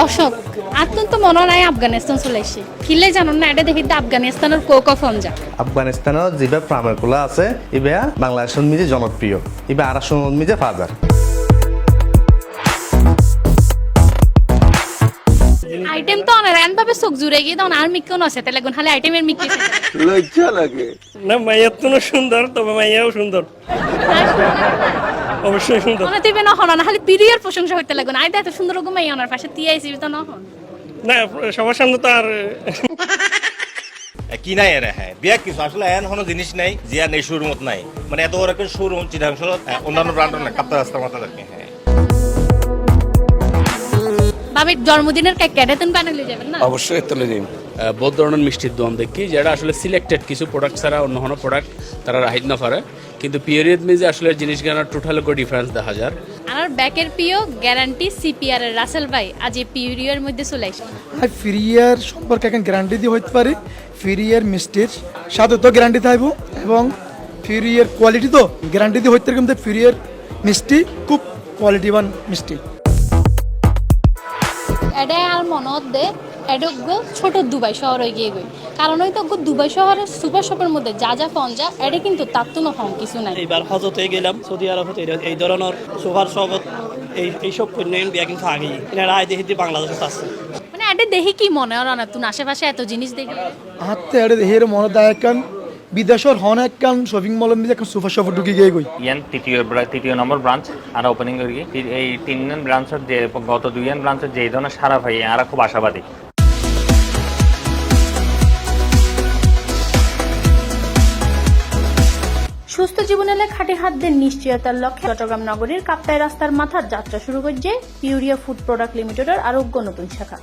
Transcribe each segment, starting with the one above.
দর্শক আত্মন তো মনে নাই আফগানিস্তান চলে এসে কিলে জানো না এটা দেখি আফগানিস্তানের কোকো ফঞ্জা আফগানিস্তানের যেভাবে ফার্মারগুলো আছে এবার বাংলাদেশের মিজে জনপ্রিয় এবার আড়াইশো মিজে ফাজার আইটেম তো অনেক রান ভাবে চোখ জুড়ে গিয়ে তখন আর মিক্কেও নসে তাহলে গুণ খালি আইটেমের মিক্কে লজ্জা লাগে না মাইয়া তো সুন্দর তবে মাইয়াও সুন্দর অবশ্যই সুন্দর মানে তুই না হন না খালি পিরিয়ার প্রশংসা করতে লাগুন আইদা এত সুন্দর রকম মাই ওনার পাশে তুই আইছিস তো না হন না সবার সামনে তো আর কি নাই এর হ্যাঁ বিয়া কিছু আসলে এন কোনো জিনিস নাই জিয়া নেই শুরুর মত নাই মানে এত বড় একটা শোরুম চিটাংশ অন্যান্য ব্র্যান্ডের না কাপ্তা রাস্তার মাথা থাকে হ্যাঁ বাবির জন্মদিনের কেক কেটে তুমি বানালে যাবেন না অবশ্যই তুলে দিন বহুত ধরনের মিষ্টির দোকান দেখি যেটা আসলে সিলেক্টেড কিছু প্রোডাক্ট ছাড়া অন্য কোনো প্রোডাক্ট তারা রাহিত না পারে কিন্তু পিরিয়ড মিজে আসলে জিনিস গানার টোটাল ডিফারেন্স দেখা যায় আর ব্যাকের পিও গ্যারান্টি সিপিআর এর রাসেল ভাই আজ এই পিরিয়ডের মধ্যে চলে আসে আর ফ্রিয়ার সম্পর্কে এখন গ্যারান্টি দিয়ে হইতে পারে ফ্রিয়ার মিষ্টির সাথে তো গ্যারান্টি থাকবো এবং ফ্রিয়ার কোয়ালিটি তো গ্যারান্টি দিয়ে হইতে পারে কিন্তু ফ্রিয়ার মিষ্টি খুব কোয়ালিটিবান মিষ্টি এটা আর মনত দে এডোগো ছোট দুবাই শহর হয়ে গিয়ে গই কারণ ওই তো দুবাই শহরের সুপার শপের মধ্যে যা যা পঞ্জা এটা কিন্তু তার তো কম কিছু নাই এইবার হজতে গেলাম সৌদি আরবতে এই ধরনের সুপার শপত এইসব পণ্য বিয়া কিন্তু আগেই এনারা আয় দেখি বাংলাদেশে আছে মানে এটা দেখি কি মনে হয় না তুই আশেপাশে এত জিনিস দেখি হাতে এটা দেখে মনে দেয় এখন বিদেশের হন একখান শপিং মলের মধ্যে এখন সুপার শপে ঢুকে গিয়ে গই ইয়ান তৃতীয় নম্বর ব্রাঞ্চ আর ওপেনিং করি এই 3 ব্রাঞ্চের যে গত 2 ব্রাঞ্চের যে ধরনের সারা ভাই আর খুব আশাবাদী সুস্থ জীবনে খাঁটি খাদ্যের নিশ্চয়তার লক্ষ্যে চট্টগ্রাম নগরীর কাপ্তাই রাস্তার মাথার যাত্রা শুরু করছে পিউরিয়া ফুড প্রোডাক্ট লিমিটেডের আরোগ্য নতুন শাখা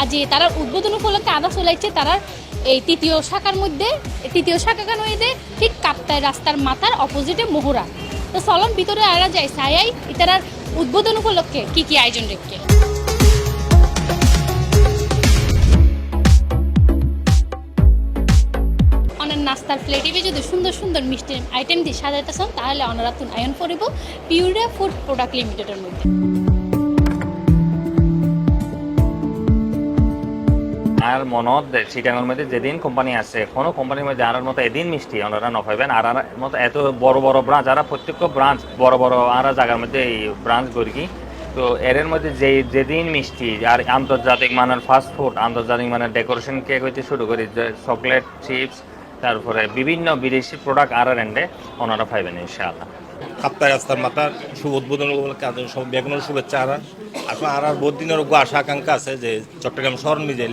আজ তারা উদ্বোধন উপলক্ষে আদা চলাইছে তারা এই তৃতীয় শাখার মধ্যে তৃতীয় শাখা কেন ঠিক কাপ্তাই রাস্তার মাথার অপোজিটে মোহরা তো চলন ভিতরে আরা যায় সায়াই ইতারার উদ্বোধন উপলক্ষে কি কি আয়োজন রেখে নাস্তার প্লেটিভে যদি সুন্দর সুন্দর মিষ্টি আইটেম দিয়ে সাজাইতেছেন তাহলে ওনারা তুন আয়ন করিব পিউরিয়া ফুড প্রোডাক্ট লিমিটেডের মধ্যে আর মনত চিটাঙ্গের মধ্যে যেদিন কোম্পানি আছে কোনো কোম্পানির মধ্যে আর মতো এদিন মিষ্টি ওনারা নফাইবেন আর মতো এত বড় বড় ব্রাঞ্চ আর প্রত্যেক ব্রাঞ্চ বড় বড় আর জায়গার মধ্যে এই ব্রাঞ্চ করি তো এর মধ্যে যেদিন মিষ্টি আর আন্তর্জাতিক মানের ফাস্ট ফুড আন্তর্জাতিক মানের ডেকোরেশন কেক হইতে শুরু করি চকলেট চিপস তারপরে বিভিন্ন বিদেশি প্রোডাক্ট আর এন্ডে ওনারা পাইবেন ইনশাআল্লাহ কাপ্তা রাস্তার মাথার শুভ উদ্বোধন উপলক্ষে সব বেগুনের শুভেচ্ছা আসলে আর বহুত দিনের আশা আকাঙ্ক্ষা আছে যে চট্টগ্রাম শহর নিজে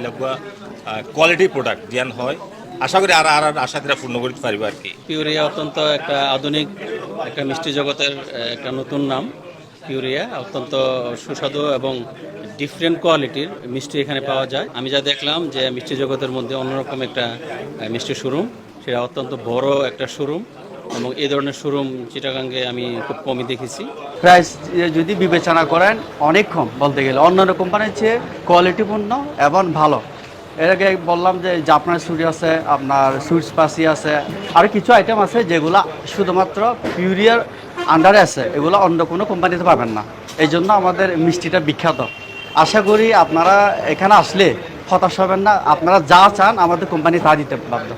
কোয়ালিটি প্রোডাক্ট জ্ঞান হয় আশা করি আর আশা করে পূর্ণ করতে পারবো আর কি পিউরিয়া অত্যন্ত একটা আধুনিক একটা মিষ্টি জগতের একটা নতুন নাম পিউরিয়া অত্যন্ত সুস্বাদু এবং ডিফারেন্ট কোয়ালিটির মিষ্টি এখানে পাওয়া যায় আমি যা দেখলাম যে মিষ্টি জগতের মধ্যে অন্যরকম একটা মিষ্টি শোরুম সেটা অত্যন্ত বড় একটা শোরুম এবং এই ধরনের শোরুম চিটাগাঙ্গে আমি খুব কমই দেখেছি প্রাইস যদি বিবেচনা করেন অনেক কম বলতে গেলে অন্যান্য কোম্পানির চেয়ে কোয়ালিটিপূর্ণ এবং ভালো এর আগে বললাম যে জাপানের সুইট আছে আপনার সুইট স্পাইসি আছে আর কিছু আইটেম আছে যেগুলো শুধুমাত্র পিউরিয়ার আন্ডারে আছে এগুলো অন্য কোনো কোম্পানিতে পাবেন না এই জন্য আমাদের মিষ্টিটা বিখ্যাত আশা করি আপনারা এখানে আসলে হতাশ হবেন না আপনারা যা চান আমাদের কোম্পানি তা দিতে বাধ্য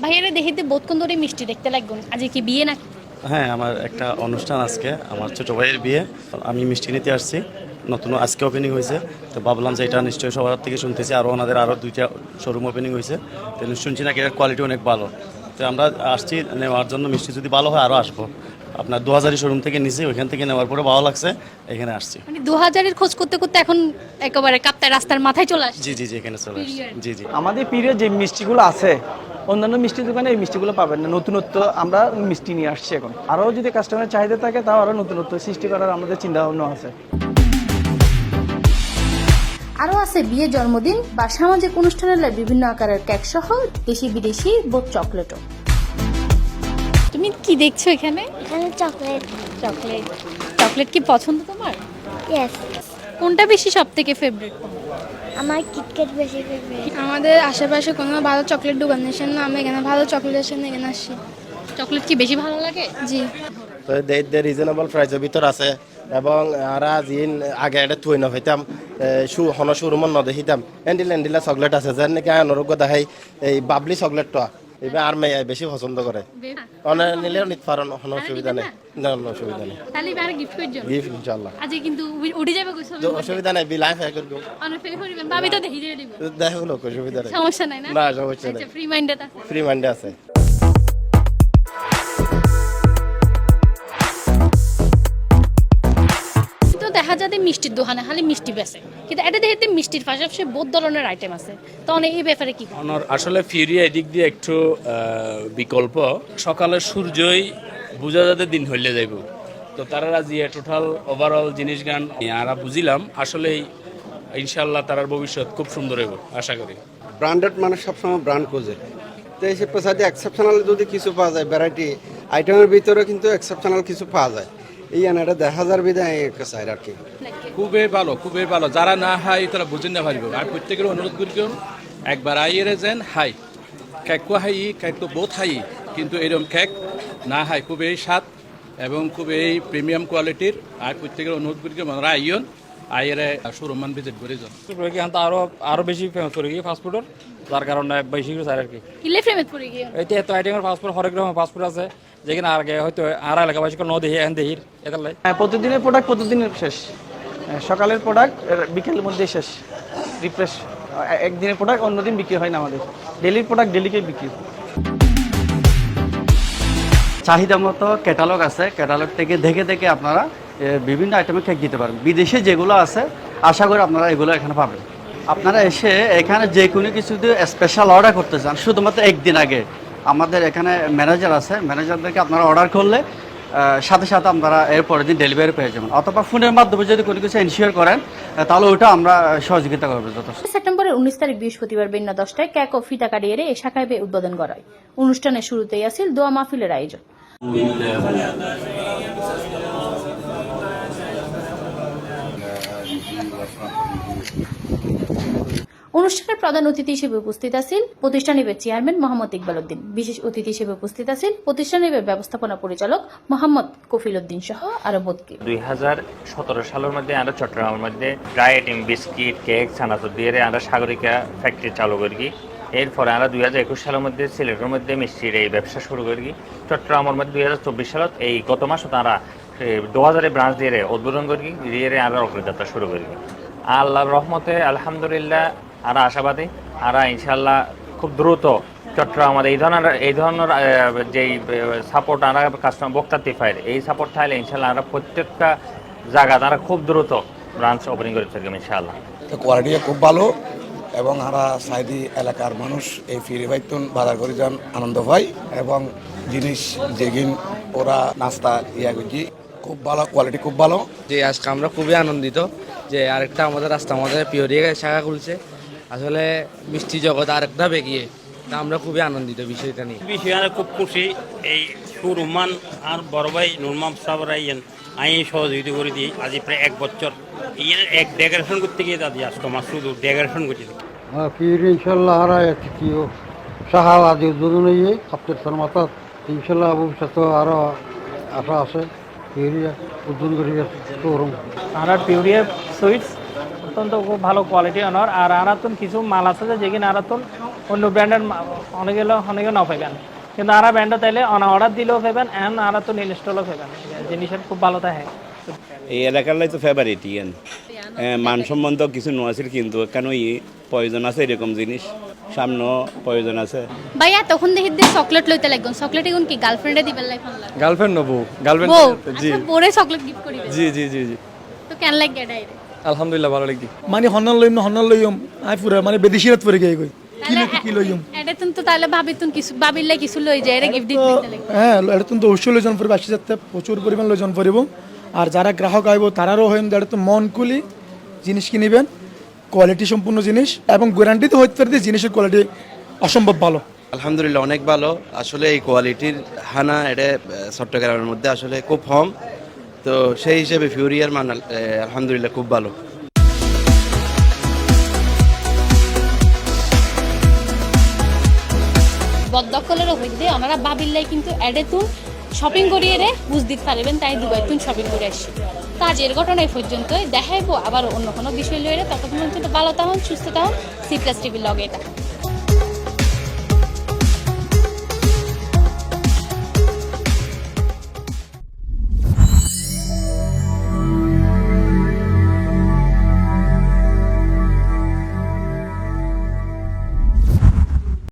ভাইয়েরা দেখিতে বোধক্ষণ ধরে মিষ্টি দেখতে লাগবেন আজ কি বিয়ে নাকি হ্যাঁ আমার একটা অনুষ্ঠান আজকে আমার ছোটো ভাইয়ের বিয়ে আমি মিষ্টি নিতে আসছি নতুন আজকে ওপেনিং হয়েছে তো ভাবলাম যে এটা নিশ্চয়ই সবার থেকে শুনতেছি আরও ওনাদের আরও 2টা শোরুম ওপেনিং হয়েছে তো শুনছি নাকি এটার কোয়ালিটি অনেক ভালো তো আমরা আসছি নেওয়ার জন্য মিষ্টি যদি ভালো হয় আরও আসবো আপনার 2000 শোরুম থেকে নিছি ওইখান থেকে নেওয়ার পরে ভালো লাগছে এখানে আসছি মানে 2000-এর খোঁজ করতে করতে এখন একেবারে কাপ্তাই রাস্তার মাথায় চলে আসছে জি জি জি এখানে চলে আসছি জি জি আমাদের পিরিয়ড যে মিষ্টিগুলো আছে অন্যান্য মিষ্টি দোকানে এই মিষ্টিগুলো পাবেন না নতুনত্ব আমরা মিষ্টি নিয়ে আসছি এখন আরও যদি কাস্টমারের চাহিদা থাকে তাও আরও নতুনত্ব সৃষ্টি করার আমাদের চিন্তা ভাবনা আছে আরও আছে বিয়ে জন্মদিন বা সামাজিক অনুষ্ঠানের বিভিন্ন আকারের কেক সহ দেশি বিদেশি বোধ চকলেটও তুমি কি দেখছো এখানে চকলেট চকলেট চকলেট কি পছন্দ তোমার ইয়েস কোনটা বেশি সবথেকে ফেভারিট আমার কিটক্যাট বেশি ফেভারিট আমাদের আশেপাশে কোনো ভালো চকলেট দোকান নেই না আমরা এখানে ভালো চকলেট আসে এখানে আসি চকলেট কি বেশি ভালো লাগে জি তো রিজনেবল প্রাইসের ভিতর আছে এবং আরা জিন আগে এটা তুই না হইতাম হন শুরুমন ন দেখিতাম এন্ডিলা চকলেট আছে যেন নাকি অনারোগ্য দেখাই এই বাবলি চকলেটটা এবার আর মেয়ে বেশি পছন্দ করে অনেক নিলেও নিতে পারো কোনো অসুবিধা নেই না অসুবিধা নেই তাহলে এবার গিফট করছো গিফট ইনশাআল্লাহ আজ কিন্তু উড়ে যাবে কইছো অসুবিধা নাই বিলাই ফেক করব অনেক ফেক করিবেন ভাবি তো দেখি দিয়ে দিব দেখো লোক অসুবিধা নেই সমস্যা নাই না না সমস্যা নেই আচ্ছা ফ্রি মাইন্ডেড আছে ফ্রি মাইন্ডে আছে তো দেখা যায় যে মিষ্টির দোকানে খালি মিষ্টি বেচে কিন্তু এটা দেখতে মিষ্টির পাশাপাশি বহুত ধরনের আইটেম আছে তো এই ব্যাপারে কি আসলে ফিউরিয়া এদিক দিয়ে একটু বিকল্প সকালে সূর্যই বুঝা যাতে দিন হইলে যাইব তো তারা যে টোটাল ওভারঅল জিনিস গান আমরা বুঝিলাম আসলেই ইনশাল্লাহ তার ভবিষ্যৎ খুব সুন্দর হইব আশা করি ব্র্যান্ডেড মানে সবসময় ব্র্যান্ড খোঁজে তো এই পেশাতে এক্সেপশনাল যদি কিছু পাওয়া যায় ভ্যারাইটি আইটেমের ভিতরে কিন্তু এক্সেপশনাল কিছু পাওয়া যায় এই এটা 10,000 বিদায় চাই আর কি খুবই ভালো যারা না হাই তারা বুঝে না পারবে আর প্রত্যেকের অনুরোধ করি একবার আইয়েরে যেন হাই কেক হাই কেক তো বহুত হাই কিন্তু এরকম কেক না হাই খুবই স্বাদ এবং খুবই প্রিমিয়াম কোয়ালিটির আর প্রত্যেকের অনুরোধ করি আমরা আইয়ন আইয়েরে শোরুমান ভিজিট করে যান আরো বেশি ফেমাস করে গিয়ে ফাস্টফুডের যার কারণে বেশি করে চাই আর কি কিলে ফেমাস করে গিয়ে এইটা এত আইটেমের ফাস্টফুড হরেক রকমের ফাস্টফুড আছে যেখানে আগে হয়তো আর এলাকাবাসী ন দেখি এখন দেখি এটা প্রতিদিনের প্রোডাক্ট প্রতিদিনের শেষ সকালের প্রোডাক্ট বিকেলের মধ্যে শেষ রিফ্রেশ একদিনের প্রোডাক্ট অন্যদিন বিক্রি হয় না আমাদের ডেলির প্রোডাক্ট ডেলিকে বিক্রি চাহিদা মতো ক্যাটালগ আছে ক্যাটালগ থেকে দেখে দেখে আপনারা বিভিন্ন আইটেমের কেক দিতে পারেন বিদেশে যেগুলো আছে আশা করি আপনারা এগুলো এখানে পাবেন আপনারা এসে এখানে যে কোনো কিছু যদি স্পেশাল অর্ডার করতে চান শুধুমাত্র একদিন আগে আমাদের এখানে ম্যানেজার আছে ম্যানেজারদেরকে আপনারা অর্ডার করলে সাথে সাথে আপনারা এর পরের দিন ডেলিভারি পেয়ে যাবেন অথবা ফোনের মাধ্যমে যদি কোনো কিছু এনশিওর করেন তাহলে ওটা আমরা সহযোগিতা করবো যথেষ্ট সেপ্টেম্বরের 19 তারিখ বৃহস্পতিবার বেলা 10টায় কেক ও ফিতা কাটিয়ে এই শাখায় উদ্বোধন করা হয় অনুষ্ঠানের শুরুতেই আছিল দোয়া মাহফিলের আয়োজন অনুষ্ঠানের প্রধান অতিথি হিসেবে উপস্থিত আছেন প্রতিষ্ঠানের চেয়ারম্যান মোহাম্মদ ইকবাল উদ্দিন বিশেষ অতিথি হিসেবে উপস্থিত আছেন প্রতিষ্ঠানের ব্যবস্থাপনা পরিচালক মোহাম্মদ কফিল উদ্দিন সহ আরো বহুকে 2017 সালের মধ্যে আমরা চট্টগ্রামের মধ্যে ড্রাই আইটেম বিস্কিট কেক ছানাচুর দিয়ে আমরা সাগরিকা ফ্যাক্টরি চালু করি এরপরে আমরা 2021 সালের মধ্যে সিলেটের মধ্যে মিষ্টির এই ব্যবসা শুরু করি চট্টগ্রামের মধ্যে 2024 সালত এই গত মাসে তারা 2000 ব্রাঞ্চ দিয়ে উদ্বোধন করি দিয়ে আমরা অগ্রযাত্রা শুরু করি আল্লাহর রহমতে আলহামদুলিল্লাহ আমরা আশাবাদী আমরা ইনশাল্লাহ খুব দ্রুত চট্টগ্রাম আমাদের এই ধরনের যেই সাপোর্ট আমরা কাস্টমার বক্তাতে পাই এই সাপোর্ট থাকলে ইনশাল্লাহ আমরা প্রত্যেকটা জায়গা তারা খুব দ্রুত ব্রাঞ্চ ওপেনিং করে থাকবে ইনশাআল্লাহ কোয়ালিটি খুব ভালো এবং আমরা সাইডি এলাকার মানুষ এই ফিরে বাইতুন বাজার করে যান আনন্দ পাই এবং জিনিস যেগিন ওরা নাস্তা ইয়া করছি খুব ভালো কোয়ালিটি খুব ভালো যে আজকে আমরা খুবই আনন্দিত যে আরেকটা আমাদের রাস্তা আমাদের পিওরিয়া শাখা খুলছে আসলে মিষ্টি জগৎ আরেকটা বেগিয়ে তা আমরা খুবই আনন্দিত বিষয়টা নিয়ে বিষয়ে খুব খুশি এই সুরমান আর বড় ভাই নুরমাম সাহেবরা আমি সহযোগিতা করে দিই আজ প্রায় 1 বছর এক ডেকোরেশন করতে গিয়ে দাদি আজকে আমার শুধু ডেকোরেশন করতে ফির ইনশাল্লাহ হারা কি শাখা আজ উদ্বোধন হয়ে সপ্তাহ মাথা ইনশাল্লাহ ভবিষ্যতে আরও আশা আছে পিউরিয়া উদ্বোধন করে শোরুম আর পিউরিয়া সুইটস অত্যন্ত খুব ভালো কোয়ালিটি আনার আর আনাতন কিছু মাল আছে যেখানে আনাতন অন্য ব্র্যান্ডের অনেকে না পাইবেন কিন্তু আরা ব্র্যান্ডে তাইলে অর্ডার দিলেও পাইবেন এন্ড আনাতন ইনস্টলও পাইবেন জিনিসের খুব ভালো থাকে এই এলাকার লাই তো ফেভারিট ইয়ান মানসম্মত কিছু নোয়াছিল কিন্তু কেন প্রয়োজন আছে এরকম জিনিস সামনেও প্রয়োজন আছে ভাইয়া তখন দেখি চকলেট লইতে লাগবেন চকলেট এখন কি গার্লফ্রেন্ডে দিবেন লাই ফোন লাগে গার্লফ্রেন্ড নবো গার্লফ্রেন্ড জি পরে চকলেট গিফট করিবে জি জি জি জি তো কেন লাগে ডাইরে আলহামদুলিল্লাহ ভালো লাগি মানে হন্নাল লইম আই পুরা মানে বেদিশিরাত পরে গই কি লইম এটা তো তাহলে ভাবিতুন কিছু ভাবিলে কিছু লই যায় এর গিফট দিতে লাগে হ্যাঁ এটা তো অবশ্যই লইজন পরিব আসি যাতে প্রচুর পরিমাণ লইজন পরিব আর যারা গ্রাহক আইব তারারও হইম এটা তো মন খুলি জিনিস কিনিবেন কোয়ালিটি সম্পূর্ণ জিনিস এবং গ্যারান্টি তো হইতে পারে জিনিসের কোয়ালিটি অসম্ভব ভালো আলহামদুলিল্লাহ অনেক ভালো আসলে এই কোয়ালিটির হানা এটা চট্টগ্রামের মধ্যে আসলে খুব কম তো সেই হিসেবে ফিউরিয়ার মান আলহামদুলিল্লাহ খুব ভালো বদদখলের মধ্যে ওনারা ভাবিল্লাই কিন্তু এডেতুন শপিং করিয়ে রে বুঝ দিতে পারবেন তাই দুবাই তুন শপিং করে আসছি। তো আজ এর ঘটনা এই পর্যন্তই, দেখাইবো আবার অন্য কোনো বিষয় লইলে। ততক্ষণ পর্যন্ত ভালো থাকুন, সুস্থ থাকুন। C+ টিভির লগে এটা।